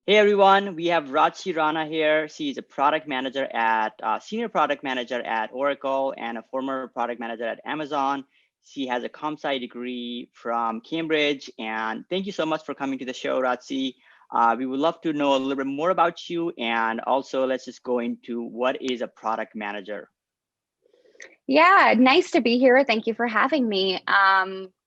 Hey everyone, we have Rajsi Rana here. She's a senior product manager at Oracle and a former product manager at Amazon. She has a comp sci degree from Cambridge. And thank you so much for coming to the show, Rajsi. We would love to know a little bit more about you. And also let's just go into what is a product manager. Yeah, nice to be here. Thank you for having me.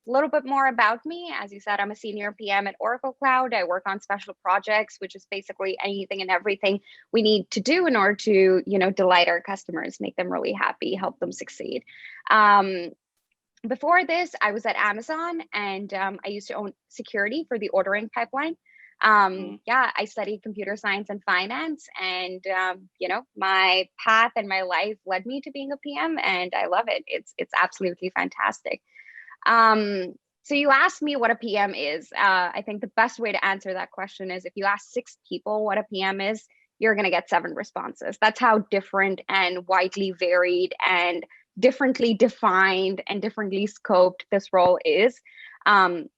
A little bit more about me. As you said, I'm a senior PM at Oracle Cloud. I work on special projects, which is basically anything and everything we need to do in order to, delight our customers, make them really happy, help them succeed. Before this, I was at Amazon and I used to own security for the ordering pipeline. Yeah, I studied computer science and finance, and my path and my life led me to being a PM, and I love it. It's absolutely fantastic. So you asked me what a PM is. I think the best way to answer that question is if you ask 6 people what a PM is, you're going to get 7 responses. That's how different and widely varied and differently defined and differently scoped this role is.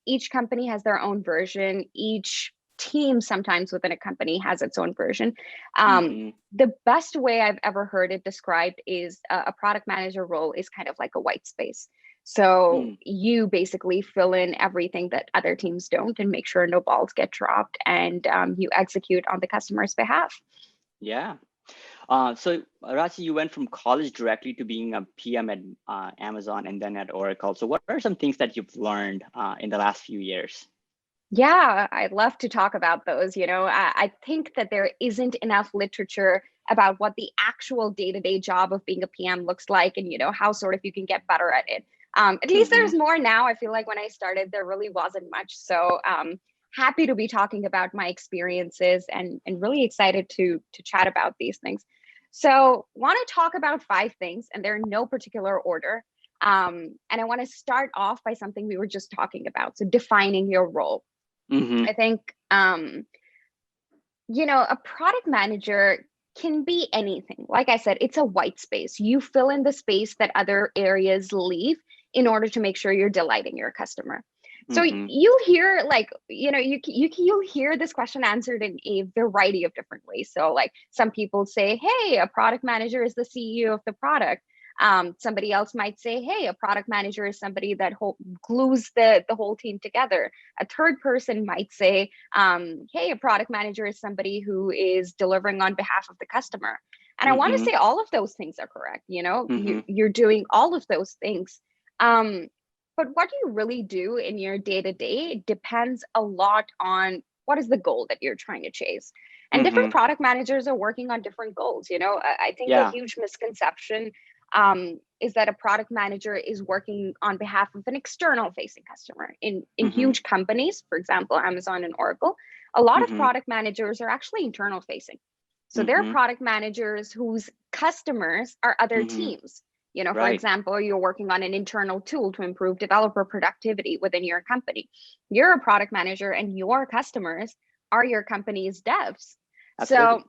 Each company has their own version. Each team sometimes within a company has its own version. The best way I've ever heard it described is a product manager role is kind of like a white space. So you basically fill in everything that other teams don't and make sure no balls get dropped, and you execute on the customer's behalf. Yeah. So Rajsi, you went from college directly to being a PM at Amazon and then at Oracle. So what are some things that you've learned in the last few years? Yeah, I'd love to talk about those. I think that there isn't enough literature about what the actual day-to-day job of being a PM looks like, and how sort of you can get better at it. At least there's more now. I feel like when I started, there really wasn't much. So happy to be talking about my experiences and really excited to chat about these things. So want to talk about 5 things, and they're in no particular order. And I want to start off by something we were just talking about. So defining your role. I think, a product manager can be anything. Like I said, it's a white space. You fill in the space that other areas leave in order to make sure you're delighting your customer. So you hear you hear this question answered in a variety of different ways. So like some people say, hey, a product manager is the CEO of the product. Somebody else might say, hey, a product manager is somebody that glues the whole team together. A third person might say, hey, a product manager is somebody who is delivering on behalf of the customer. And I want to say all of those things are correct. You're doing all of those things. But what you really do in your day-to-day depends a lot on what is the goal that you're trying to chase. And different product managers are working on different goals. I think a huge misconception is that a product manager is working on behalf of an external facing customer. In huge companies, for example, Amazon and Oracle, a lot of product managers are actually internal facing. So they're product managers whose customers are other teams. For example, you're working on an internal tool to improve developer productivity within your company. You're a product manager and your customers are your company's devs. Absolutely.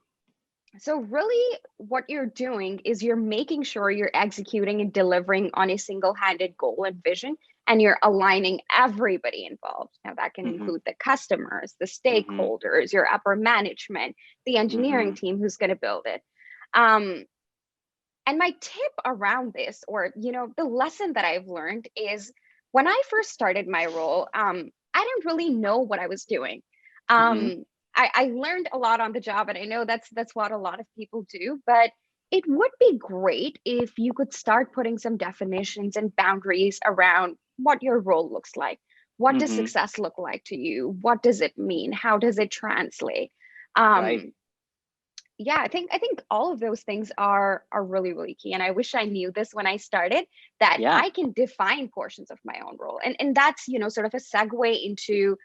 So really what you're doing is you're making sure you're executing and delivering on a single-handed goal and vision, and you're aligning everybody involved. Now that can include the customers, the stakeholders, your upper management, the engineering team who's going to build it. And my tip around this, or, the lesson that I've learned is when I first started my role, I didn't really know what I was doing. I learned a lot on the job, and I know that's what a lot of people do, but it would be great if you could start putting some definitions and boundaries around what your role looks like. What does success look like to you? What does it mean? How does it translate? Yeah, I think all of those things are really, really key. And I wish I knew this when I started, that I can define portions of my own role. And that's, sort of a segue into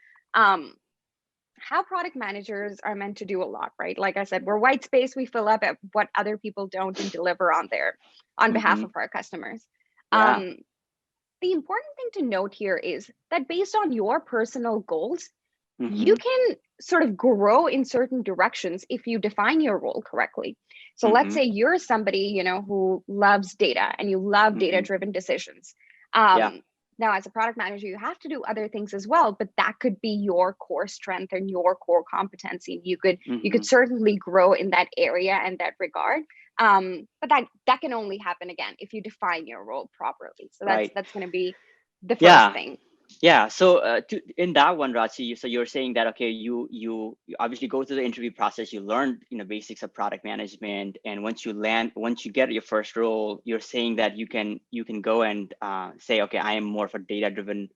how product managers are meant to do a lot, right? Like I said, we're white space. We fill up at what other people don't and deliver on behalf of our customers. The important thing to note here is that based on your personal goals, you can sort of grow in certain directions if you define your role correctly. So let's say you're somebody, who loves data and you love data-driven decisions. Now, as a product manager, you have to do other things as well, but that could be your core strength and your core competency. You could certainly grow in that area and that regard. But that can only happen again if you define your role properly. So Right. that's going to be the first Yeah. thing. Yeah. So in that one, Rajsi, so you're saying that, okay, you obviously go through the interview process, you learn, basics of product management, and once you get your first role, you're saying that you can go and say, okay, I am more of a data-driven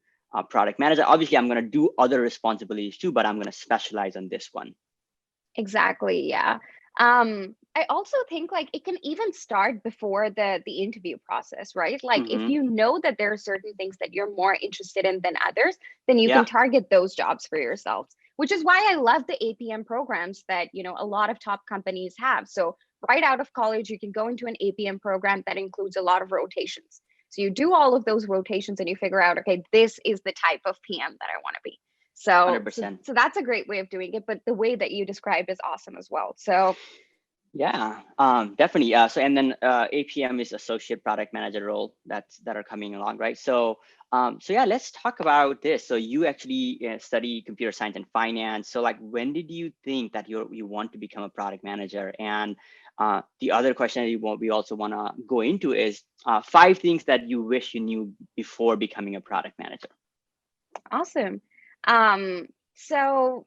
product manager. Obviously, I'm going to do other responsibilities too, but I'm going to specialize on this one. Exactly. Yeah. I also think like it can even start before the interview process, right? Like if you know that there are certain things that you're more interested in than others, then you can target those jobs for yourselves, which is why I love the APM programs that, a lot of top companies have. So right out of college, you can go into an APM program that includes a lot of rotations. So you do all of those rotations and you figure out, okay, this is the type of PM that I want to be. So 100%. that's a great way of doing it, but the way that you described is awesome as well. So Yeah, definitely. So and then APM is associate product manager role that are coming along, right? So yeah, let's talk about this. So you actually study computer science and finance. So like, when did you think that you want to become a product manager? And the other question that we also want to go into is 5 things that you wish you knew before becoming a product manager. awesome. So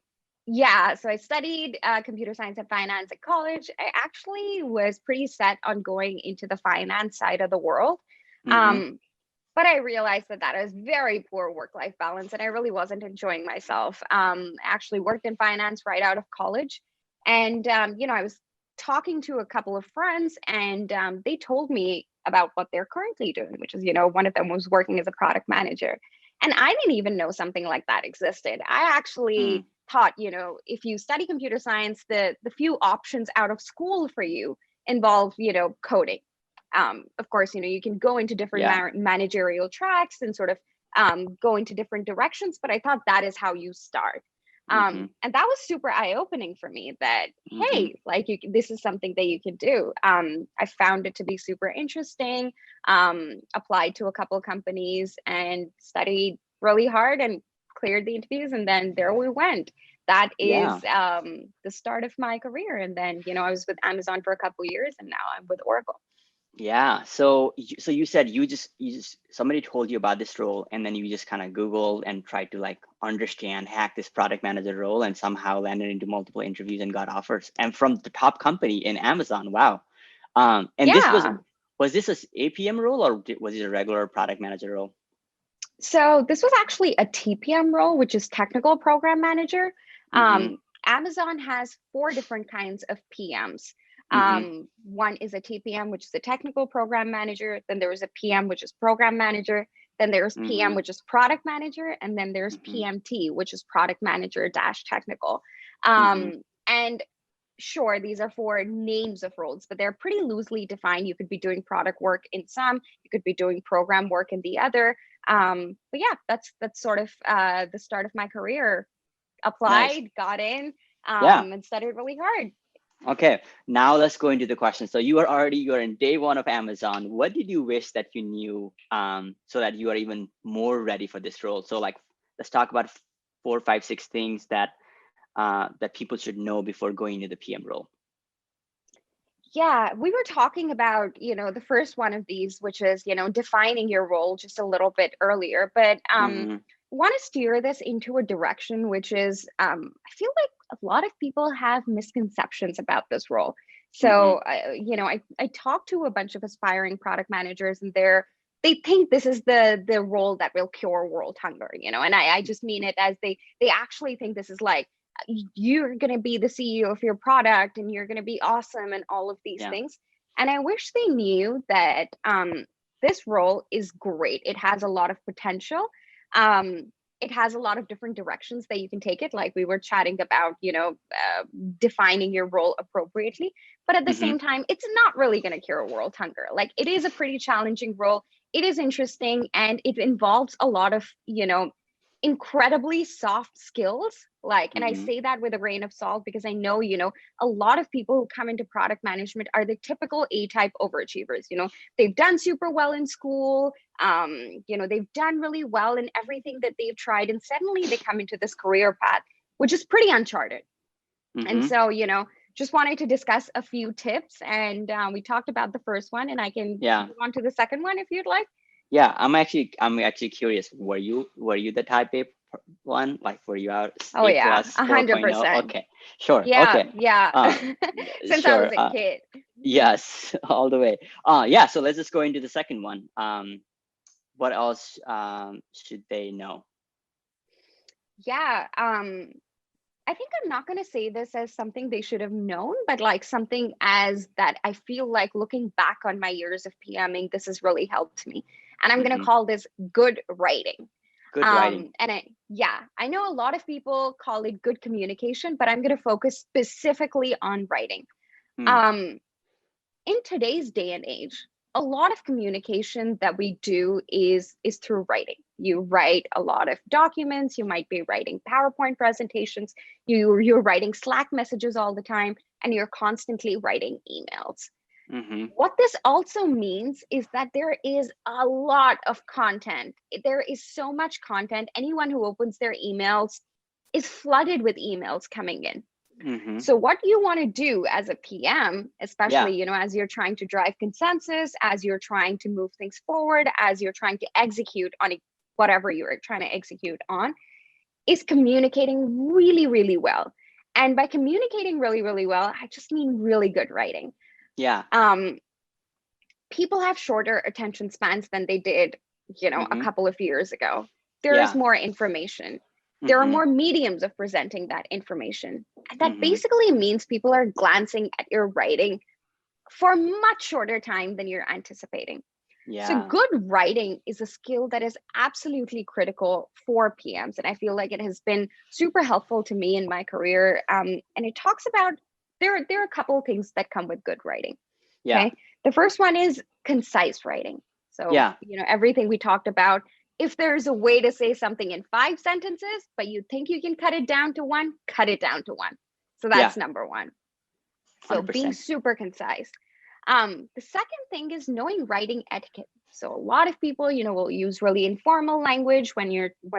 I studied computer science and finance at college. I actually was pretty set on going into the finance side of the world. But I realized that is very poor work-life balance, and I really wasn't enjoying myself. I actually worked in finance right out of college, and I was talking to a couple of friends, and they told me about what they're currently doing, which is, one of them was working as a product manager, and I didn't even know something like that existed. I actually thought, if you study computer science, the few options out of school for you involve, coding. Of course, you can go into different managerial tracks and sort of go into different directions, but I thought that is how you start. And that was super eye-opening for me that, hey, like this is something that you can do. I found it to be super interesting, applied to a couple of companies and studied really hard and cleared the interviews. And then there we went. That is the start of my career. And then, I was with Amazon for a couple of years, and now I'm with Oracle. Yeah. So you said you just somebody told you about this role, and then you just kind of Googled and tried to like hack this product manager role, and somehow landed into multiple interviews and got offers, and from the top company in Amazon. Wow. And this was this a APM role, or was it a regular product manager role? So this was actually a TPM role, which is technical program manager. Amazon has 4 different kinds of PMs. One is a TPM, which is a technical program manager. Then there is a PM, which is program manager. Then there's PM, which is product manager. And then there's PMT, which is product manager - technical. And sure, these are 4 names of roles, but they're pretty loosely defined. You could be doing product work in some, you could be doing program work in the other. But yeah, that's sort of the start of my career. Applied, got in, and studied really hard. Okay, now let's go into the question. So you're in day 1 of Amazon. What did you wish that you knew so that you are even more ready for this role? So like, let's talk about 4, 5, 6 things that that people should know before going into the PM role. Yeah, we were talking about, the first one of these, which is, defining your role just a little bit earlier, but want to steer this into a direction, which is, I feel like a lot of people have misconceptions about this role. So, I talked to a bunch of aspiring product managers, and they think this is the role that will cure world hunger, and I just mean it as they actually think this is like, you're going to be the CEO of your product and you're going to be awesome and all of these things. And I wish they knew that this role is great. It has a lot of potential. It has a lot of different directions that you can take it. Like we were chatting about, defining your role appropriately. But at the same time, it's not really going to cure world hunger. Like it is a pretty challenging role. It is interesting, and it involves a lot of, incredibly soft skills. Like, and I Mm-hmm. say that with a grain of salt because I know, a lot of people who come into product management are the typical A-type overachievers. They've done super well in school. They've done really well in everything that they've tried, and suddenly they come into this career path, which is pretty uncharted. And Mm-hmm. so, just wanted to discuss a few tips, and we talked about the first one, and I can Yeah. move on to the second one if you'd like. Yeah, I'm actually curious. Were you the type A one? Like, were you out Oh A yeah, plus 4.0? 100%. Okay, sure. Yeah, Okay. yeah. Uh, Since I sure. was a kid. Yes, all the way. Yeah. So let's just go into the second one. What else should they know? Yeah. I think I'm not going to say this as something they should have known, but like something as that I feel like looking back on my years of PMing, this has really helped me. And I'm going to Mm-hmm. call this good writing. Good writing. I know a lot of people call it good communication, but I'm going to focus specifically on writing. Mm, Um, in today's day and age, a lot of communication that we do is through writing. You write a lot of documents, you might be writing PowerPoint presentations, you're writing Slack messages all the time, and you're constantly writing emails. mm-hmm. What this also means is that there is a lot of content. There is so much content. Anyone who opens their emails is flooded with emails coming in. Mm-hmm. So what you want to do as a PM, Yeah. especially, as you're trying to drive consensus, as you're trying to move things forward, as you're trying to execute on whatever you're trying to execute on, is communicating really, really well. And by communicating really, really well, I just mean really good writing. Yeah. Um, People have shorter attention spans than they did, a Mm-hmm. couple of years ago. There is Yeah. more information. There are Mm-hmm. more mediums of presenting that information. And that Mm-hmm. basically means people are glancing at your writing for a much shorter time than you're anticipating. So Yeah. good writing is a skill that is absolutely critical for PMs. And I feel like it has been super helpful to me in my career. And it talks about, there are a couple of things that come with good writing. Yeah. Okay. The first one is concise writing. So, Yeah. everything we talked about, if there's a way to say something in 5 sentences, but you think you can cut it down to one, cut it down to one. So Yeah. that's number one. So being 100%. super concise. The second thing is knowing writing etiquette. So a lot of people, will use really informal language when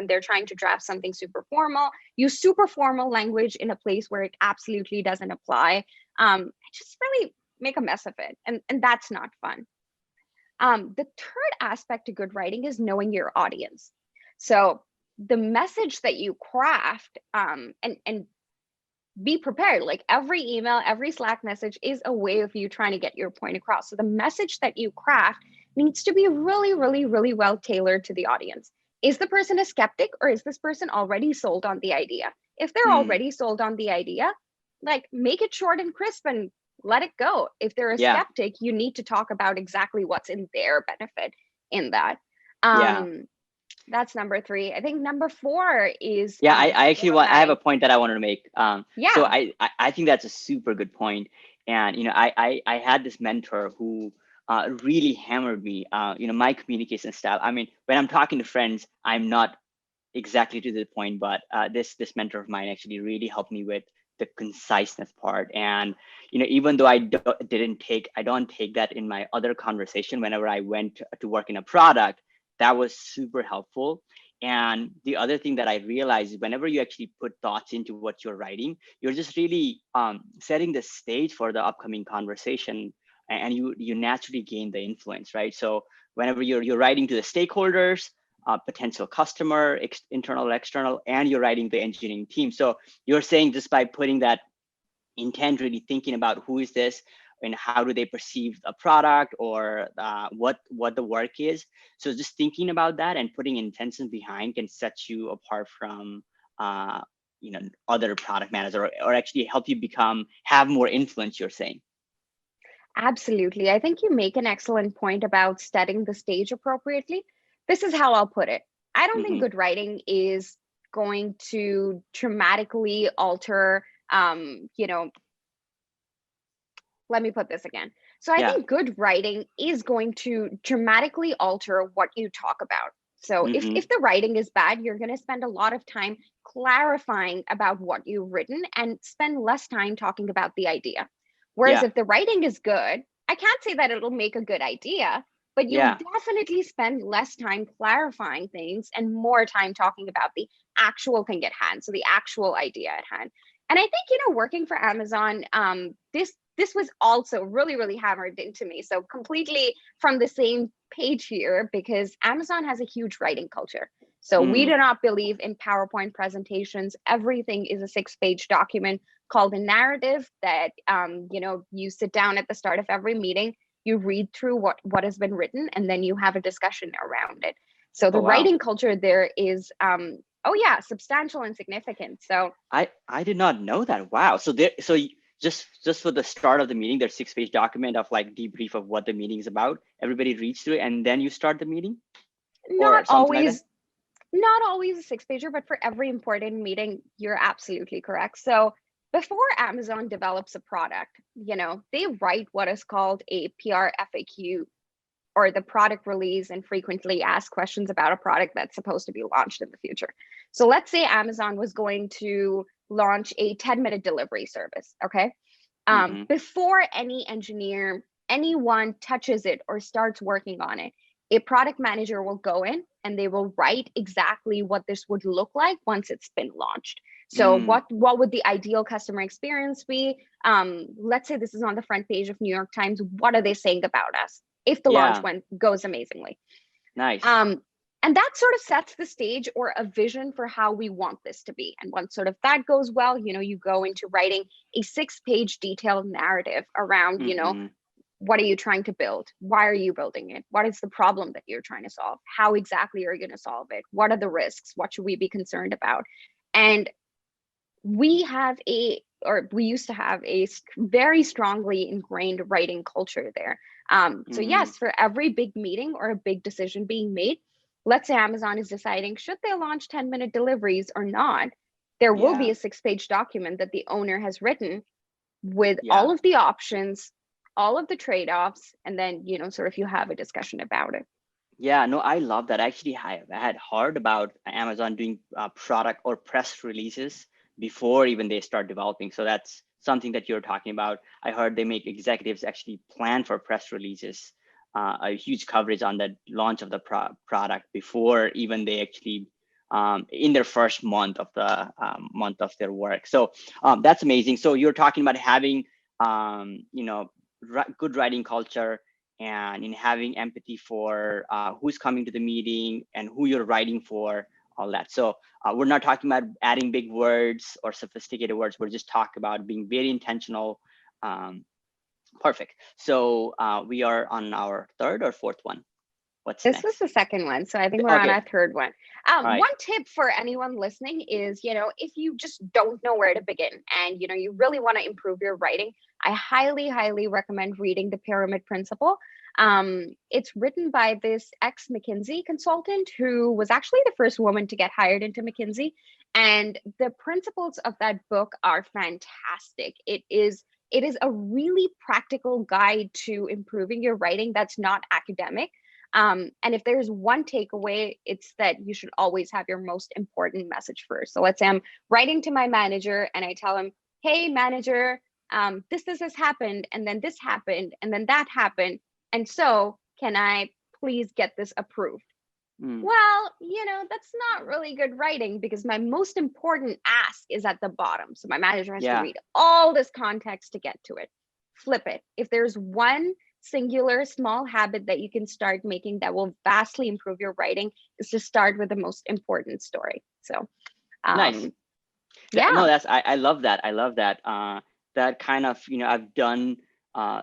they're trying to draft something super formal. Use super formal language in a place where it absolutely doesn't apply. Just really make a mess of it, and that's not fun. The third aspect to good writing is knowing your audience. So the message that you craft, and be prepared. Like every email, every Slack message is a way of you trying to get your point across. So the message that you craft needs to be really, really, really well tailored to the audience. Is the person a skeptic, or is this person already sold on the idea? If they're Mm, already sold on the idea, like make it short and crisp and let it go. If they're a yeah. skeptic, you need to talk about exactly what's in their benefit in that. Yeah. Um, that's number three. I think number four is Yeah. I actually want. I have a formatting. point that I wanted to make. So Yeah. I think that's a super good point. And I had this mentor who really hammered me. My communication style. I mean, when I'm talking to friends, I'm not exactly to the point, but this mentor of mine actually really helped me with the conciseness part. And even though I don't take that in my other conversation whenever I went to work in a product, that was super helpful. And the other thing that I realized is whenever you actually put thoughts into what you're writing, you're just really setting the stage for the upcoming conversation, and you naturally gain the influence, right? So whenever you're writing to the stakeholders, potential customer, internal, external, and you're writing the engineering team. So you're saying just by putting that intent, really thinking about who is this and how do they perceive a product, or what the work is. So just thinking about that and putting intention behind can set you apart from uh, other product manager, or actually help you have more influence, you're saying. Absolutely. I think you make an excellent point about setting the stage appropriately. This is how I'll put it. I don't think Mm-hmm. good writing is going to dramatically alter, let me put this again. So I Yeah. think good writing is going to dramatically alter what you talk about. So Mm-hmm. if the writing is bad, you're going to spend a lot of time clarifying about what you've written and spend less time talking about the idea. Whereas Yeah. if the writing is good, I can't say that it'll make a good idea, but you'll Yeah. definitely spend less time clarifying things and more time talking about the actual thing at hand. So the actual idea at hand. And I think, working for Amazon, this was also really, really hammered into me. So completely from the same page here, because Amazon has a huge writing culture. So we Mm. do not believe in PowerPoint presentations. Everything is a 6-page document called a narrative that you sit down at the start of every meeting, you read through what has been written, and then you have a discussion around it. So Oh, the wow. writing culture there is oh yeah, substantial and significant. So I did not know that. Wow. So just for the start of the meeting, there's 6-page document of like debrief of what the meeting is about. Everybody reads through it and then you start the meeting not or something like that. always not always a 6-pager, but for every important meeting, you're absolutely correct. So before Amazon develops a product, they write what is called a PR FAQ, or the product release and frequently asked questions about a product that's supposed to be launched in the future. So let's say Amazon was going to launch a 10-minute delivery service. Okay. Mm-hmm. Before any engineer, anyone touches it or starts working on it, a product manager will go in and they will write exactly what this would look like once it's been launched. So Mm. what would the ideal customer experience be? Let's say this is on the front page of New York Times. What are they saying about us if the launch Yeah. goes amazingly? Nice. Um, and that sort of sets the stage or a vision for how we want this to be. And once sort of that goes well, you go into writing a 6-page detailed narrative around, Mm-hmm. what are you trying to build? Why are you building it? What is the problem that you're trying to solve? How exactly are you going to solve it? What are the risks? What should we be concerned about? And we used to have a very strongly ingrained writing culture there. So Mm-hmm. yes, for every big meeting or a big decision being made, let's say Amazon is deciding should they launch 10-minute deliveries or not, there will be Yeah. a 6-page document that the owner has written with all Yeah. of the options, all of the trade-offs, and then sort of you have a discussion about it. Yeah, no, I love that. Actually, I had heard about Amazon doing product or press releases before even they start developing. So that's something that you're talking about. I heard they make executives actually plan for press releases, a huge coverage on the launch of the product before even they actually in their first month of their work. So that's amazing. So you're talking about having good writing culture and in having empathy for who's coming to the meeting and who you're writing for, all that. So we're not talking about adding big words or sophisticated words. We're just talking about being very intentional. Um, Perfect. So we are on our third or fourth one. What's This was next? the second one. So I think we're on Okay. our third one. All right. One tip for anyone listening is, if you just don't know where to begin and, you really want to improve your writing, I highly, highly recommend reading The Pyramid Principle. It's written by this ex-McKinsey consultant who was actually the first woman to get hired into McKinsey. And the principles of that book are fantastic. It is a really practical guide to improving your writing that's not academic. And if there's one takeaway, it's that you should always have your most important message first. So let's say I'm writing to my manager and I tell him, hey, manager, this has happened, and then this happened, and then that happened. And so, can I please get this approved? Mm, Well, that's not really good writing because my most important ask is at the bottom. So my manager has to yeah. read all this context to get to it. Flip it. If there's one singular small habit that you can start making that will vastly improve your writing, is to start with the most important story. So, Nice. um, No, yeah, I love that. I love that. That kind of, I've done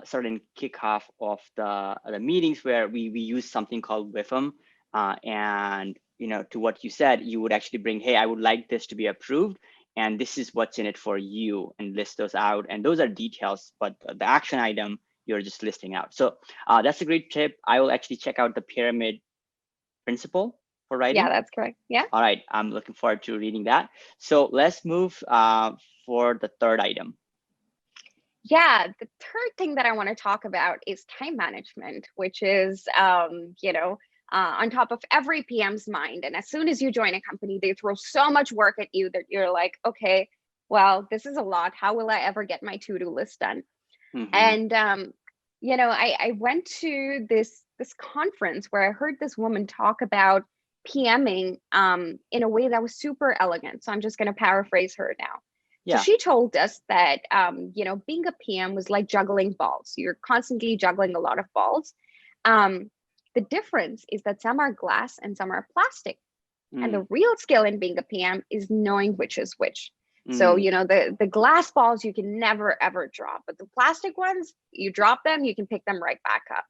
certain kickoff of the meetings where we use something called WIFM. And, to what you said, you would actually bring, hey, I would like this to be approved. And this is what's in it for you, and list those out. And those are details, but the action item, you're just listing out. So that's a great tip. I will actually check out the pyramid principle for yeah, writing. that's correct. Yeah. All right, I'm looking forward to reading that. So let's move for the third item. Yeah, the third thing that I want to talk about is time management, which is, on top of every PM's mind. And as soon as you join a company, they throw so much work at you that you're like, okay, well, this is a lot. How will I ever get my to-do list done? And I went to this conference where I heard this woman talk about PMing in a way that was super elegant. So I'm just going to paraphrase her now. So she told us that being a PM was like juggling balls. You're constantly juggling a lot of balls. The difference is that some are glass and some are plastic. And the real skill in being a PM is knowing which is which. So, the glass balls you can never, ever drop, but the plastic ones, you drop them, you can pick them right back up.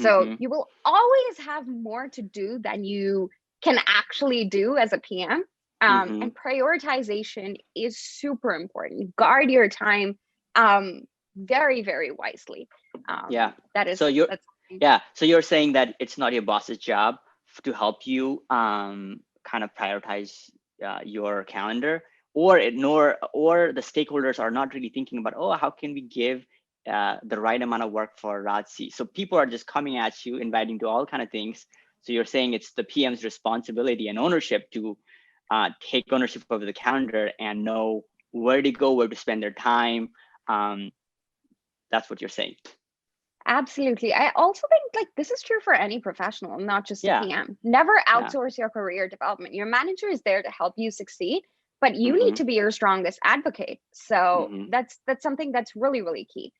So you will always have more to do than you can actually do as a PM. And prioritization is super important. Guard your time very, very wisely. That is. So you're saying that it's not your boss's job to help you kind of prioritize your calendar, or the stakeholders are not really thinking about, oh, how can we give the right amount of work for Rajsi? So people are just coming at you, inviting to all kind of things. So you're saying it's the PM's responsibility and ownership to take ownership of the calendar and know where to go, where to spend their time. That's what you're saying. Absolutely. I also think this is true for any professional, not just a PM. Never outsource your career development. Your manager is there to help you succeed, but you need to be your strongest advocate. So that's something that's really, really key.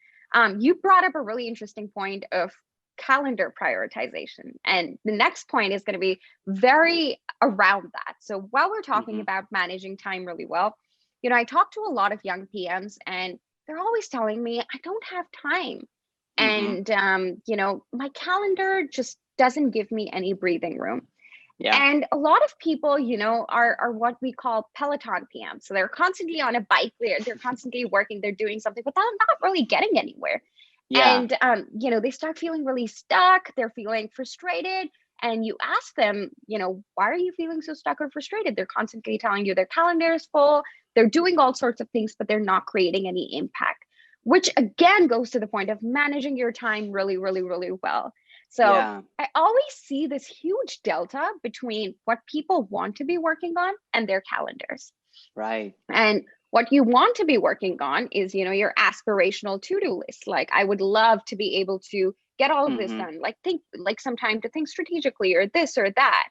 You brought up a really interesting point of calendar prioritization. And the next point is going to be very around that. So while we're talking about managing time really well, I talk to a lot of young PMs and they're always telling me, I don't have time. And, my calendar just doesn't give me any breathing room. And a lot of people, are what we call Peloton PMs. So they're constantly on a bike, they're constantly working, they're doing something, but they're not really getting anywhere. And, they start feeling really stuck. They're feeling frustrated. And you ask them, why are you feeling so stuck or frustrated? They're constantly telling you their calendar is full. They're doing all sorts of things, but they're not creating any impact, which again goes to the point of managing your time really, really, really well. So I always see this huge delta between what people want to be working on and their calendars. Right. And what you want to be working on is, your aspirational to-do list. Like, I would love to be able to get all of this done, think some time to think strategically or this or that.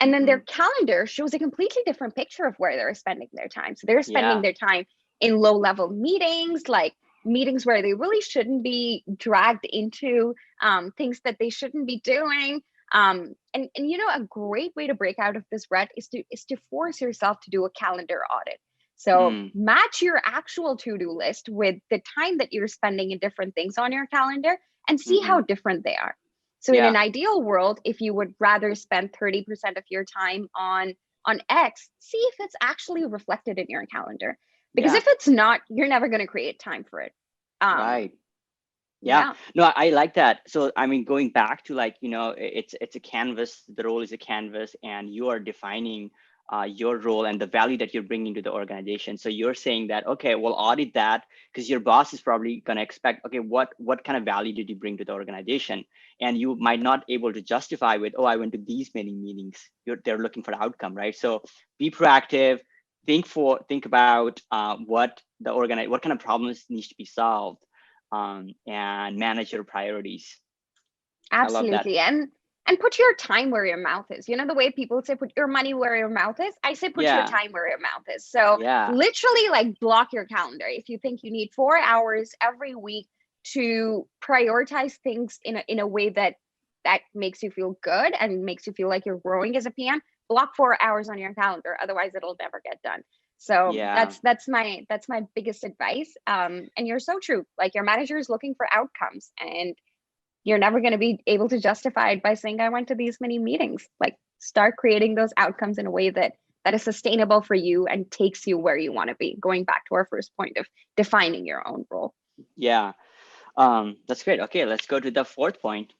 And then their calendar shows a completely different picture of where they're spending their time. So they're spending their time in low-level meetings, like meetings where they really shouldn't be dragged into things that they shouldn't be doing. And a great way to break out of this rut is to force yourself to do a calendar audit. So match your actual to-do list with the time that you're spending in different things on your calendar and see how different they are. So in an ideal world, if you would rather spend 30% of your time on X, see if it's actually reflected in your calendar. Because if it's not, you're never going to create time for it. Right. No, I like that. So, I mean, going back to it's a canvas, the role is a canvas, and you are defining your role and the value that you're bringing to the organization. So you're saying that, okay, we'll audit that because your boss is probably going to expect, okay, what kind of value did you bring to the organization? And you might not able to justify with, oh, I went to these many meetings. They're looking for the outcome, right? So be proactive. Think about what kind of problems needs to be solved, and manage your priorities. Absolutely. And put your time where your mouth is. The way people say put your money where your mouth is, I say put your time where your mouth is. So literally block your calendar. If you think you need 4 hours every week to prioritize things in a way that makes you feel good and makes you feel like you're growing as a PM, block 4 hours on your calendar. Otherwise it'll never get done. So that's my biggest advice. And you're so true. Like, your manager is looking for outcomes, and you're never going to be able to justify it by saying, I went to these many meetings. Like, start creating those outcomes in a way that is sustainable for you and takes you where you want to be. Going back to our first point of defining your own role. Yeah. That's great. Okay, let's go to the fourth point.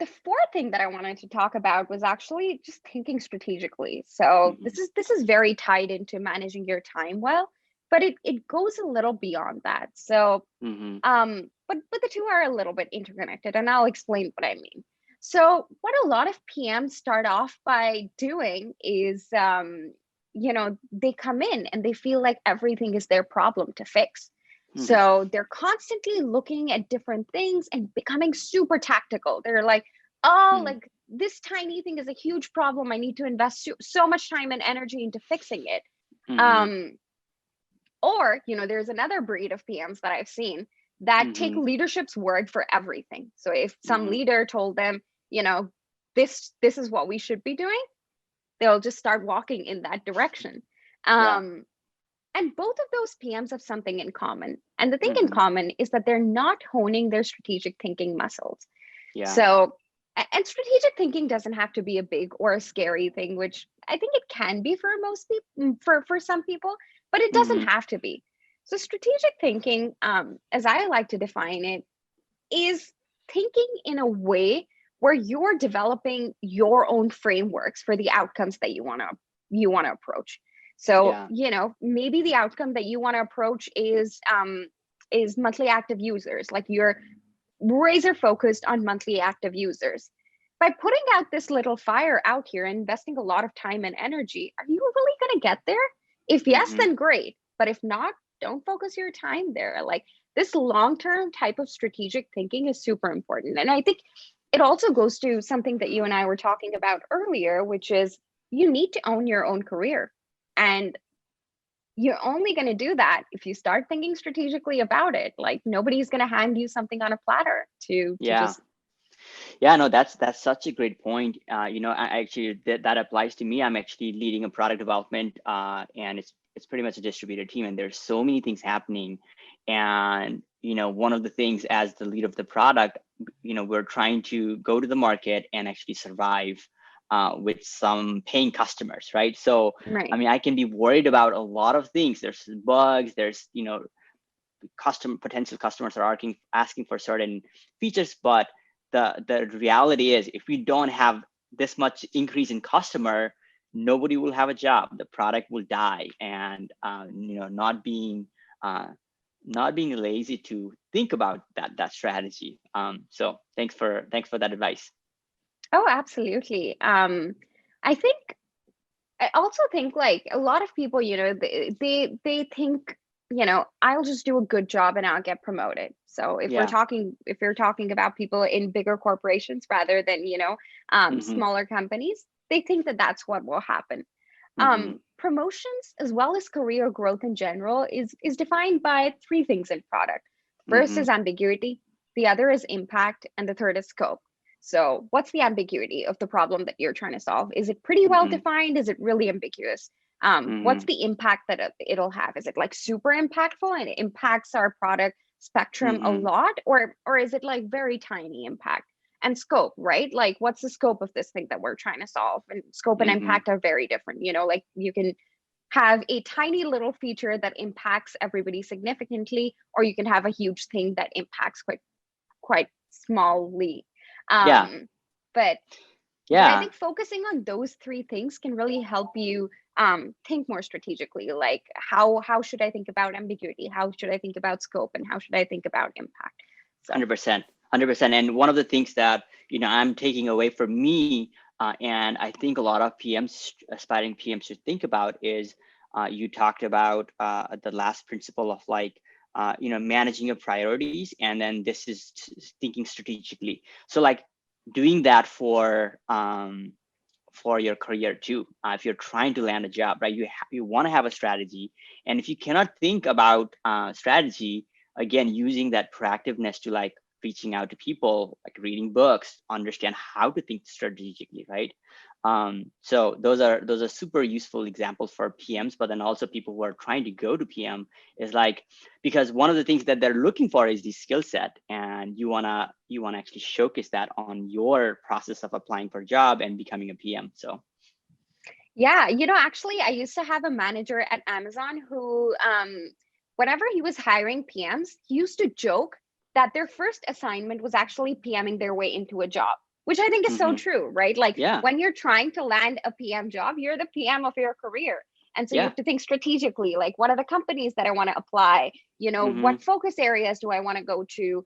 The fourth thing that I wanted to talk about was actually just thinking strategically. So this is very tied into managing your time well, but it goes a little beyond that. So but the two are a little bit interconnected, and I'll explain what I mean. So what a lot of PMs start off by doing is, they come in and they feel like everything is their problem to fix. Mhm. So they're constantly looking at different things and becoming super tactical. They're like, oh, Mhm. like this tiny thing is a huge problem. I need to invest so much time and energy into fixing it. Mhm. Um, or, there's another breed of PMs that I've seen that take Mhm. leadership's word for everything. So if some Mhm. leader told them, you know, this is what we should be doing, they'll just start walking in that direction. Yeah. Um, and both of those PMs have something in common. And the thing in Mhm. common is that they're not honing their strategic thinking muscles. Yeah. So, and strategic thinking doesn't have to be a big or a scary thing, which I think it can be for most people, for some people, but it doesn't Mhm. have to be. So, strategic thinking, as I like to define it, is thinking in a way where you're developing your own frameworks for the outcomes that you want to approach. So, Yeah. maybe the outcome that you want to approach is monthly active users. Like you're razor focused on monthly active users. By putting out this little fire out here and investing a lot of time and energy, are you really going to get there? If yes, Mhm. then great. But if not, don't focus your time there. Like this long term type of strategic thinking is super important. And I think it also goes to something that you and I were talking about earlier, which is you need to own your own career. And you're only going to do that if you start thinking strategically about it. Like nobody's going to hand you something on a platter to Yeah. just. Yeah, no, that's such a great point. I actually that applies to me. I'm actually leading a product development, and it's pretty much a distributed team, and there's so many things happening. And one of the things as the lead of the product, we're trying to go to the market and actually survive with some paying customers, right? So, I Right. mean, I can be worried about a lot of things. There's bugs. There's potential customers are asking for certain features, but the reality is if we don't have this much increase in customer, nobody will have a job, the product will die. And uh, not being lazy to think about that strategy. So thanks for that advice. Oh, absolutely. I think I also think like a lot of people, they think, I'll just do a good job and I'll get promoted. So Yeah. if you're talking about people in bigger corporations rather than, Mm-hmm. smaller companies, they think that that's what will happen. Mm-hmm. Promotions as well as career growth in general is defined by three things in product. First Mm-hmm. is ambiguity, the other is impact, and the third is scope. So what's the ambiguity of the problem that you're trying to solve? Is it pretty well Mm-hmm. defined? Is it really ambiguous? What's Mm-hmm. the impact that it'll have? Is it like super impactful and it impacts our product spectrum a Mm-hmm. lot, or is it like very tiny impact? And scope, right? Like what's the scope of this thing that we're trying to solve? And scope and Mm-hmm. impact are very different. Like you can have a tiny little feature that impacts everybody significantly, or you can have a huge thing that impacts quite smallly. Yeah. Um, but I Yeah. think focusing on those three things can really help you think more strategically. Like how should I think about ambiguity? How should I think about scope? And how should I think about impact? So 100%. 100%. And one of the things that I'm taking away from me, and I think a lot of PMs, aspiring PMs, should think about is you talked about the last principle of like managing your priorities, and then this is thinking strategically. So like doing that for your career too. If you're trying to land a job, right, you want to have a strategy, and if you cannot think about strategy, again, using that proactiveness to like reaching out to people, like reading books, understand how to think strategically, right? So those are super useful examples for PMs, but then also people who are trying to go to PM is like, because one of the things that they're looking for is the skill set, and you wanna actually showcase that on your process of applying for a job and becoming a PM. So. yeah, actually, I used to have a manager at Amazon who, whenever he was hiring PMs, he used to joke that their first assignment was actually PMing their way into a job, which I think is so Hmm. true, right? Like Yeah. when you're trying to land a PM job, you're the PM of your career. And so you Yeah. have to think strategically, like what are the companies that I want to apply? Hmm. What focus areas do I want to go to?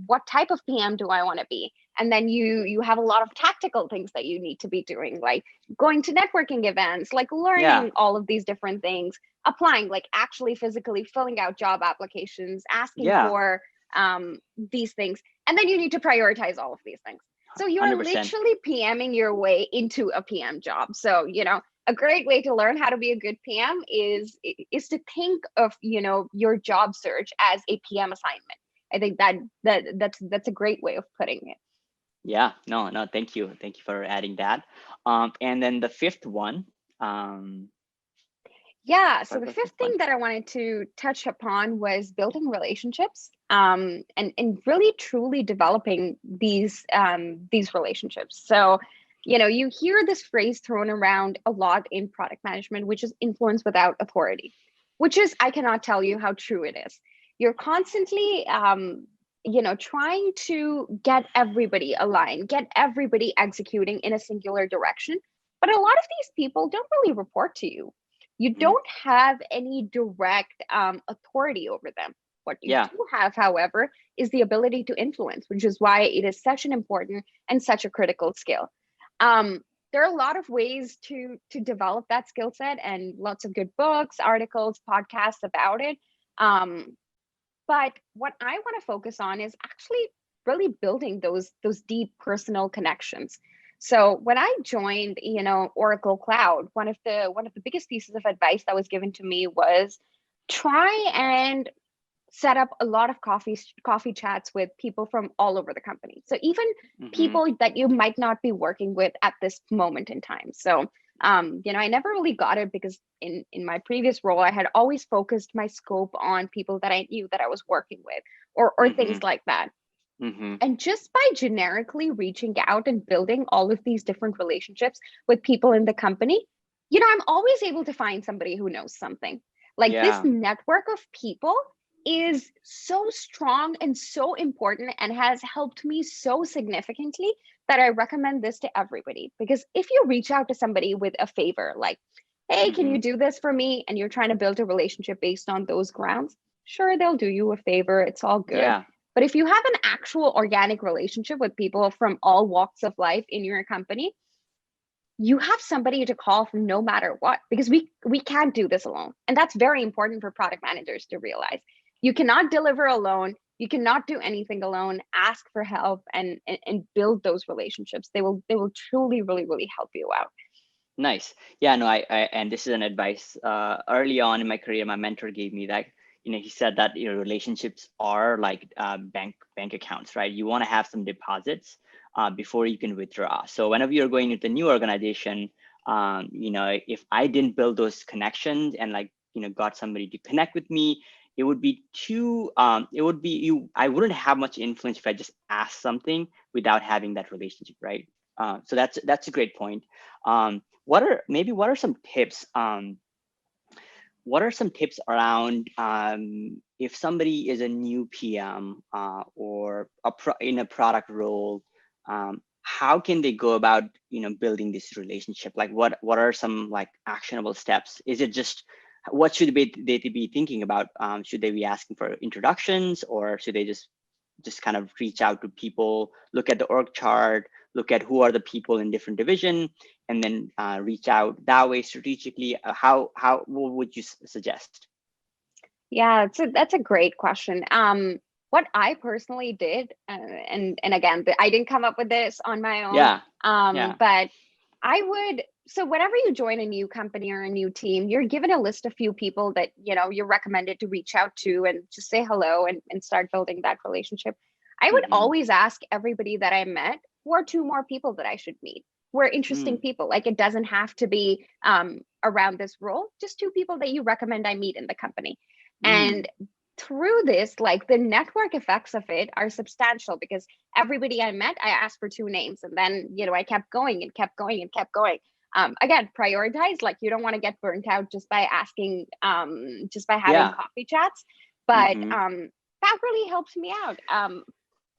What type of PM do I want to be? And then you have a lot of tactical things that you need to be doing, like going to networking events, like Yeah. learning all of these different things, applying, like actually physically filling out job applications, asking Yeah. for these things. And then you need to prioritize all of these things. So you're 100%. literally PMing your way into a PM job. So, a great way to learn how to be a good PM is to think of, your job search as a PM assignment. I think that's a great way of putting it. Yeah. No, no, thank you. Thank you for adding that. And then the fifth one, um, Yeah, so what's the the fifth fifth thing one? that I wanted to touch upon was building relationships, and really truly developing these relationships. So, you hear this phrase thrown around a lot in product management, which is influence without authority, which is, I cannot tell you how true it is. You're constantly trying to get everybody aligned, get everybody executing in a singular direction. But a lot of these people don't really report to you. You Mhm. don't have any direct authority over them. What you Yeah. do have, however, is the ability to influence, which is why it is such an important and such a critical skill. Um, there are a lot of ways to develop that skill set, and lots of good books, articles, podcasts about it. Um, but what I want to focus on is actually really building those deep personal connections. So when I joined, Oracle Cloud, one of the biggest pieces of advice that was given to me was try and set up a lot of coffee chats with people from all over the company. So even Hmm. people that you might not be working with at this moment in time. So I never really got it because in my previous role, I had always focused my scope on people that I knew that I was working with, or Hmm. things like that. Hmm. And just by generically reaching out and building all of these different relationships with people in the company, I'm always able to find somebody who knows something. Like, this Yeah. network of people is so strong and so important and has helped me so significantly that I recommend this to everybody. Because if you reach out to somebody with a favor, like, hey, can Hmm. you do this for me? And you're trying to build a relationship based on those grounds, sure, they'll do you a favor. It's all good. Yeah. But if you have an actual organic relationship with people from all walks of life in your company, you have somebody to call from no matter what, because we can't do this alone. And that's very important for product managers to realize. You cannot deliver alone. You cannot do anything alone. Ask for help and build those relationships. They will truly really really help you out. Nice. Yeah, no, and this is an advice early on in my career, my mentor gave me that, he said that your relationships are like bank accounts, right? You want to have some deposits before you can withdraw. So whenever you're going into a new organization, if I didn't build those connections and like, got somebody to connect with me, it would be I wouldn't have much influence if I just asked something without having that relationship, right? So that's a great point. What are some tips? What are some tips around if somebody is a new PM or in a product role? How can they go about building this relationship? Like what are some like actionable steps? Is it just what should they be thinking about? Should they be asking for introductions, or should they just kind of reach out to people, look at the org chart, look at who are the people in different division, and then reach out that way strategically? How what would you suggest? Yeah, that's a great question. What I personally did, and again, I didn't come up with this on my own. Yeah, yeah. But I would. So whenever you join a new company or a new team, you're given a list of few people that you're recommended to reach out to and just say hello and start building that relationship. I would Mm-hmm. always ask everybody that I met, who are two more people that I should meet, who are interesting Mm, people. Like, it doesn't have to be around this role, just two people that you recommend I meet in the company. mm, And through this, like, the network effects of it are substantial, because everybody I met, I asked for two names, and then I kept going and kept going and kept going. Again, prioritize. Like, you don't want to get burnt out just by asking, just by having yeah. coffee chats. But Mm-hmm. that really helps me out.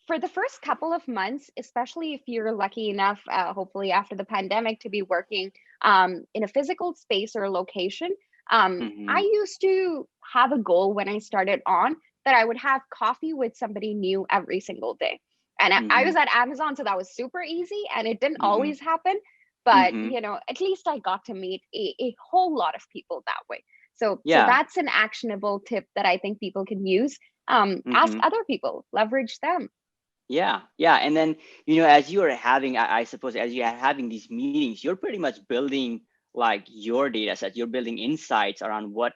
For the first couple of months, especially if you're lucky enough, hopefully after the pandemic, to be working in a physical space or location, I Mm-hmm. used to have a goal when I started on, that I would have coffee with somebody new every single day. And I Mm-hmm. was at Amazon, so that was super easy, and it didn't Mm-hmm. always happen. But Mm-hmm. at least I got to meet a whole lot of people that way. So Yeah. that's an actionable tip that I think people can use. Ask Mm-hmm. other people, leverage them. Yeah, yeah. And then, as you are having, I suppose, as you are having these meetings, you're pretty much building like your data set. You're building insights around what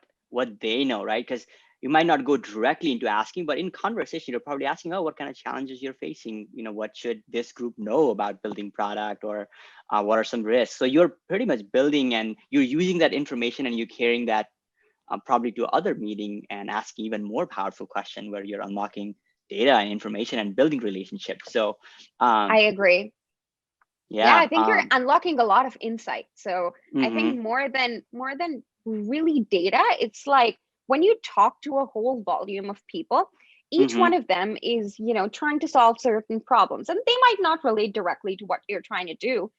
they know, right? Because you might not go directly into asking, but in conversation, you're probably asking, oh, what kind of challenges you're facing? What should this group know about building product, or what are some risks? So you're pretty much building, and you're using that information, and you're carrying that probably to other meeting and asking even more powerful question where you're unlocking data and information and building relationships. So I um, agree. Yeah, yeah. I think you're unlocking a lot of insight. So I Mm-hmm. think more than really data, it's like when you talk to a whole volume of people, each Mm-hmm. one of them is, trying to solve certain problems, and they might not relate directly to what you're trying to do,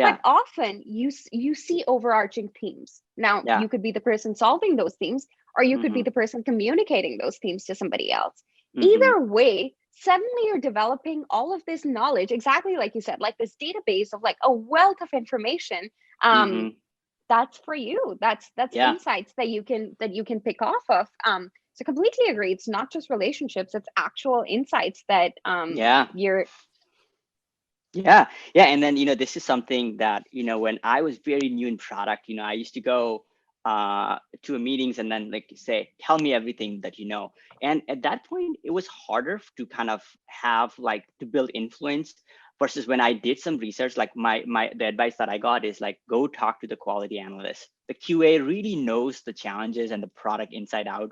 but Yeah. often you see overarching themes. Now, Yeah. you could be the person solving those themes, or you could Mm-hmm. be the person communicating those themes to somebody else. Mm-hmm. Either way, suddenly you're developing all of this knowledge, exactly like you said, like this database of like a wealth of information. Mm-hmm. That's for you. That's Yeah. insights that you can pick off of. So completely agree. It's not just relationships, it's actual insights that Yeah. you're Yeah, yeah, and then this is something that when I was very new in product, I used to go to a meetings and then like say, tell me everything that you know. And at that point, it was harder to kind of have like to build influence versus when I did some research. Like my the advice that I got is like go talk to the quality analyst. The QA really knows the challenges and the product inside out.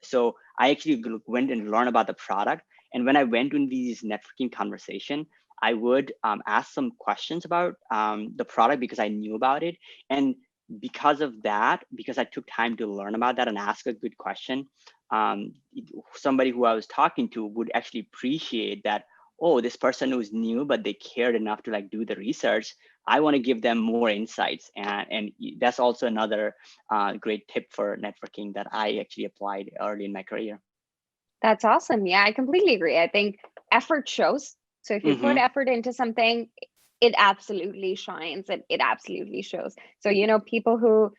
So I actually went and learned about the product. And when I went in these networking conversation, I would ask some questions about the product because I knew about it. And because of that, because I took time to learn about that and ask a good question, um, somebody who I was talking to would actually appreciate that, oh, this person who's new, but they cared enough to like do the research. I want to give them more insights. And that's also another great tip for networking that I actually applied early in my career. That's awesome. Yeah, I completely agree. I think effort shows. So if you put Mm-hmm. effort into something, it absolutely shines, and it absolutely shows. So, people who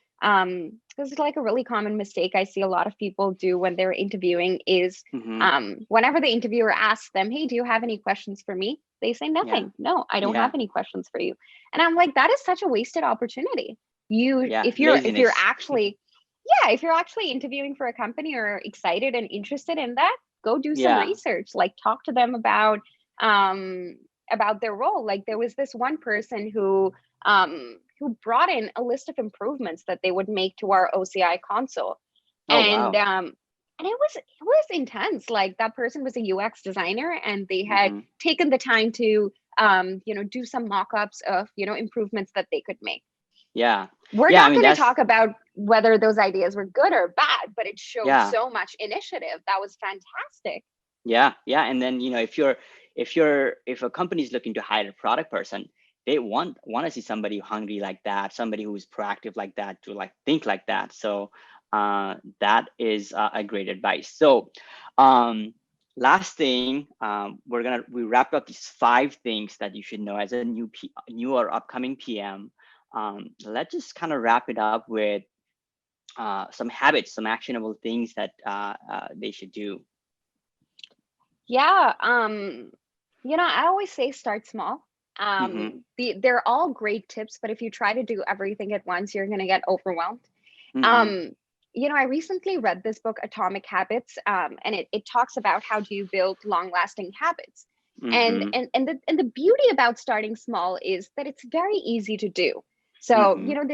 this is like a really common mistake I see a lot of people do when they're interviewing is Mm-hmm. whenever the interviewer asks them, "Hey, do you have any questions for me?" They say Yeah. nothing. No, I don't have Yeah. any questions for you. And I'm like, that is such a wasted opportunity. You Yeah. if you're Laziness. actually yeah, if you're actually interviewing for a company or excited and interested in that, go do some Yeah. research. Like talk to them about their role. Like there was this one person who brought in a list of improvements that they would make to our OCI console. Oh, And wow. it was intense. Like that person was a UX designer, and they had Mm-hmm. taken the time to do some mock-ups of improvements that they could make. Yeah. We're Yeah. I not mean, going to that's, talk about whether those ideas were good or bad, but it showed yeah. so much initiative. That was fantastic. Yeah. Yeah. And then, if a company is looking to hire a product person, they want to see somebody hungry like that, somebody who's proactive like that, to like think like that. So that is a great advice. So um, last thing, we wrapped up these 5 things that you should know as a new or upcoming PM. Let's just kind of wrap it up with some habits, some actionable things that they should do. Yeah. I always say start small. Mm-hmm. They're all great tips, but if you try to do everything at once, you're going to get overwhelmed. Mm-hmm. Um, I recently read this book, Atomic Habits, and it talks about how do you build long-lasting habits. And Mm-hmm. and the beauty about starting small is that it's very easy to do. So, Mm-hmm.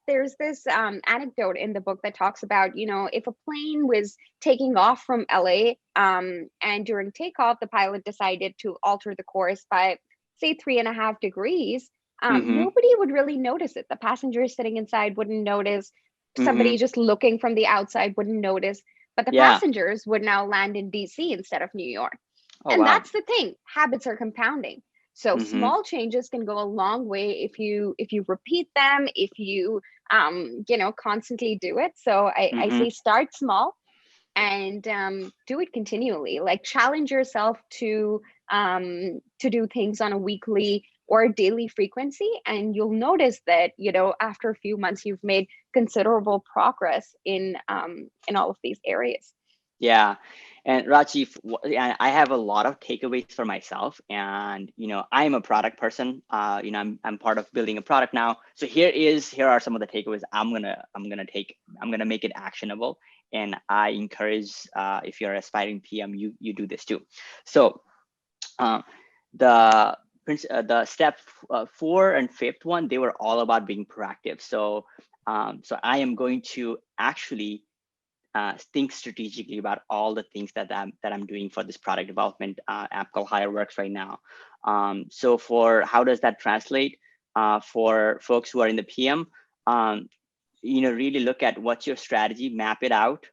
there's this anecdote in the book that talks about, if a plane was taking off from LA, and during takeoff, the pilot decided to alter the course by, say, 3.5 degrees. Mm-hmm. Nobody would really notice it. The passengers sitting inside wouldn't notice. Mm-hmm. Somebody just looking from the outside wouldn't notice. But the Yeah. passengers would now land in DC instead of New York. Oh, And wow. that's the thing. Habits are compounding. So Mm-hmm. small changes can go a long way if you repeat them, if you constantly do it. So I Mm-hmm. say start small and do it continually. Like challenge yourself to to do things on a weekly or daily frequency, and you'll notice that after a few months you've made considerable progress in all of these areas. Yeah. And Rachi, I have a lot of takeaways for myself, and I'm a product person. I'm part of building a product now. So here are some of the takeaways I'm gonna make it actionable, and I encourage if you're aspiring PM, you do this too. So the the step 4 and 5th one, they were all about being proactive. So I am going to actually think strategically about all the things that I'm doing for this product development app called HireWorks right now. So for how does that translate for folks who are in the PM? Really look at what's your strategy, map it out.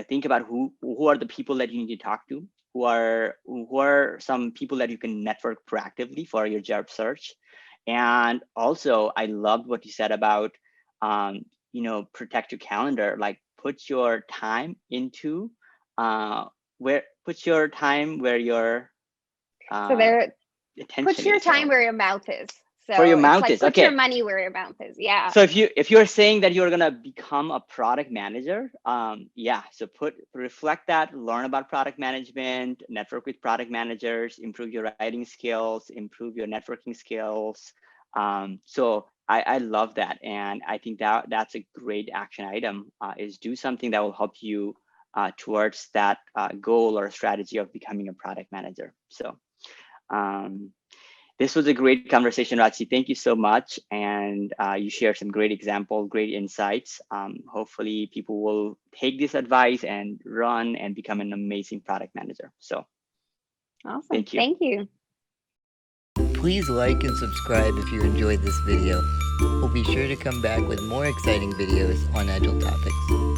Think about who are the people that you need to talk to, who are some people that you can network proactively for your job search. And also, I loved what you said about protect your calendar, like put your time into where your So there, put attention your is. time So where your mouth is. where So your it's mouth like is, put your okay. money where your mouth is. Yeah. So if you're saying that you're gonna become a product manager, yeah. So reflect that, learn about product management, network with product managers, improve your writing skills, improve your networking skills. So I love that, and I think that's a great action item. Is do something that will help you towards that goal or strategy of becoming a product manager. So. This was a great conversation, Rajsi. Thank you so much. And you shared some great examples, great insights. Hopefully people will take this advice and run and become an amazing product manager. So Awesome. thank you. Thank you. Please like and subscribe if you enjoyed this video. We'll be sure to come back with more exciting videos on Agile topics.